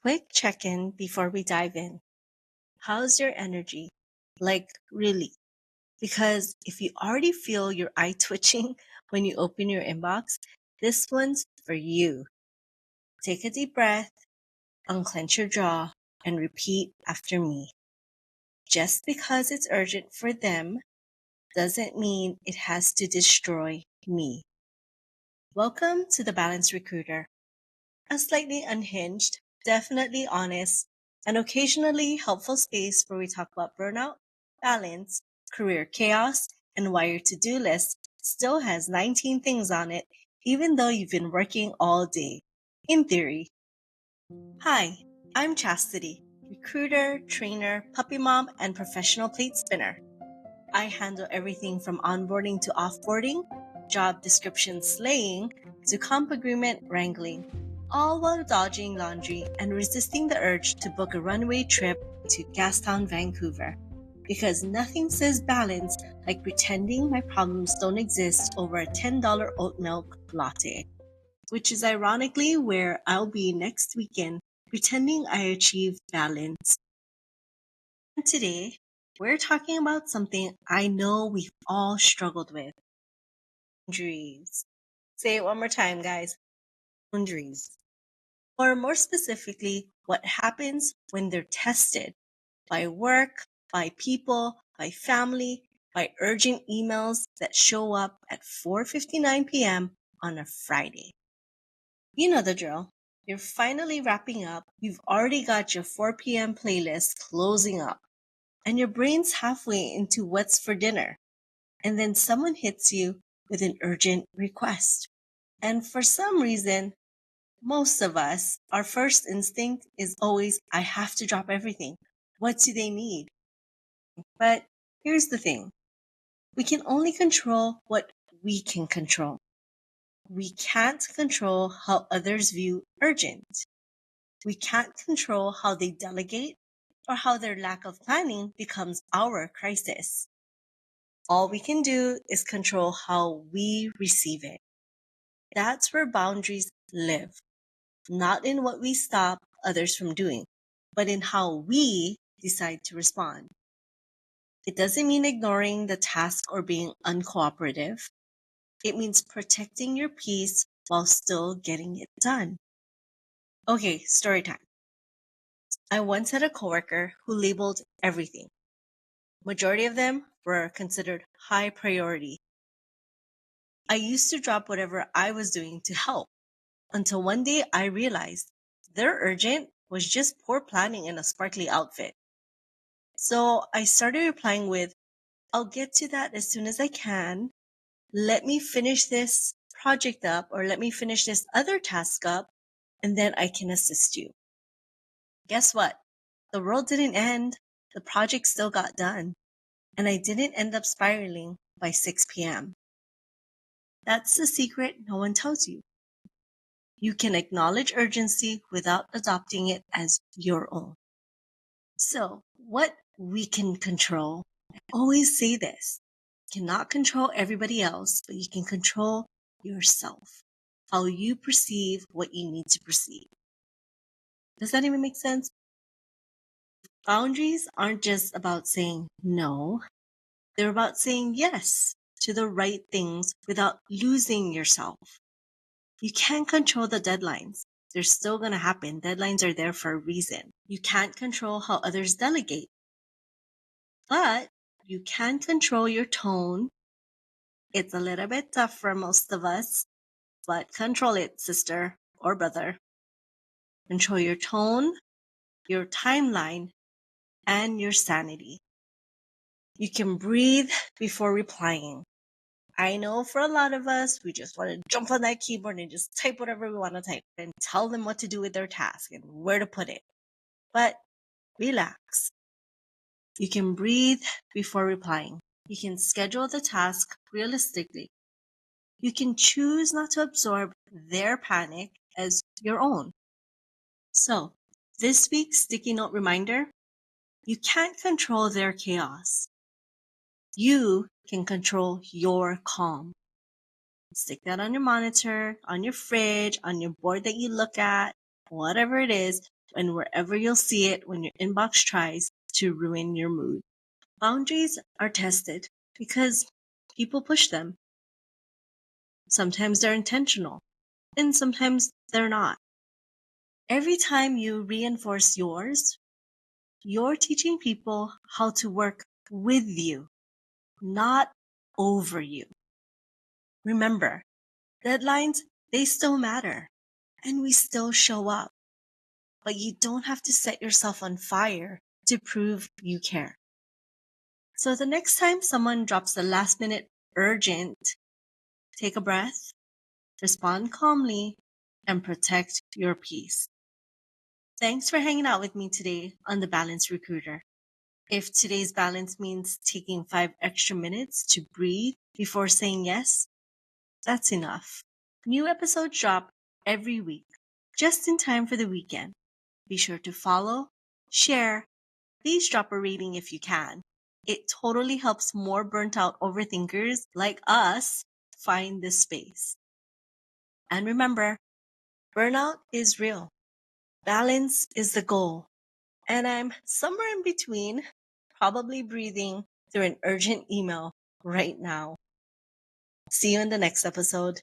Quick check in before we dive in. How's your energy? Like, really? Because if you already feel your eye twitching when you open your inbox, this one's for you. Take a deep breath, unclench your jaw, and repeat after me. Just because it's urgent for them doesn't mean it has to destroy me. Welcome to the Balanced Recruiter, a slightly unhinged, definitely honest, and occasionally helpful space where we talk about burnout, balance, career chaos, and why your to-do list still has 19 things on it, even though you've been working all day. In theory. Hi, I'm Chastity, recruiter, trainer, puppy mom, and professional plate spinner. I handle everything from onboarding to offboarding, job description slaying, to comp agreement wrangling, all while dodging laundry and resisting the urge to book a runway trip to Gastown, Vancouver. Because nothing says balance like pretending my problems don't exist over a $10 oat milk latte. Which is ironically where I'll be next weekend, pretending I achieved balance. And today, we're talking about something I know we've all struggled with. Boundaries. Say it one more time, guys. Boundaries. Or more specifically, what happens when they're tested by work, by people, by family, by urgent emails that show up at 4:59 p.m. on a Friday. You know the drill. You're finally wrapping up. You've already got your 4 p.m. playlist closing up, and your brain's halfway into what's for dinner. And then someone hits you with an urgent request. And for some reason, most of us, our first instinct is always, I have to drop everything. What do they need? But here's the thing. We can only control what we can control. We can't control how others view urgent. We can't control how they delegate or how their lack of planning becomes our crisis. All we can do is control how we receive it. That's where boundaries live, not in what we stop others from doing, but in how we decide to respond. It doesn't mean ignoring the task or being uncooperative. It means protecting your peace while still getting it done. Okay, story time. I once had a coworker who labeled everything. Majority of them were considered high priority. I used to drop whatever I was doing to help until one day I realized their urgent was just poor planning in a sparkly outfit. So I started replying with, I'll get to that as soon as I can. Let me finish this project up or let me finish this other task up and then I can assist you. Guess what? The world didn't end. The project still got done. And I didn't end up spiraling by 6 p.m. That's the secret no one tells you. You can acknowledge urgency without adopting it as your own. So, what we can control, I always say this, you cannot control everybody else, but you can control yourself, how you perceive what you need to perceive. Does that even make sense? Boundaries aren't just about saying no, they're about saying yes to the right things without losing yourself. You can't control the deadlines. They're still going to happen. Deadlines are there for a reason. You can't control how others delegate, but you can control your tone. It's a little bit tough for most of us, but control it, sister or brother. Control your tone, your timeline, and your sanity. You can breathe before replying. I know for a lot of us, we just want to jump on that keyboard and just type whatever we want to type and tell them what to do with their task and where to put it. But relax. You can breathe before replying. You can schedule the task realistically. You can choose not to absorb their panic as your own. So, this week's sticky note reminder, you can't control their chaos. You can control your calm. Stick that on your monitor, on your fridge, on your board that you look at, whatever it is. and wherever you'll see it when your inbox tries to ruin your mood. Boundaries are tested because people push them. Sometimes they're intentional, and sometimes they're not. Every time you reinforce yours, you're teaching people how to work with you, not over you. Remember, deadlines, they still matter, and we still show up, but you don't have to set yourself on fire to prove you care. So the next time someone drops the last minute urgent, take a breath, respond calmly, and protect your peace. Thanks for hanging out with me today on The Balance Recruiter. If today's balance means taking 5 extra minutes to breathe before saying yes, that's enough. New episodes drop every week, just in time for the weekend. Be sure to follow, share, please drop a rating if you can. It totally helps more burnt out overthinkers like us find this space. And remember, burnout is real. Balance is the goal. And I'm somewhere in between, probably breathing through an urgent email right now. See you in the next episode.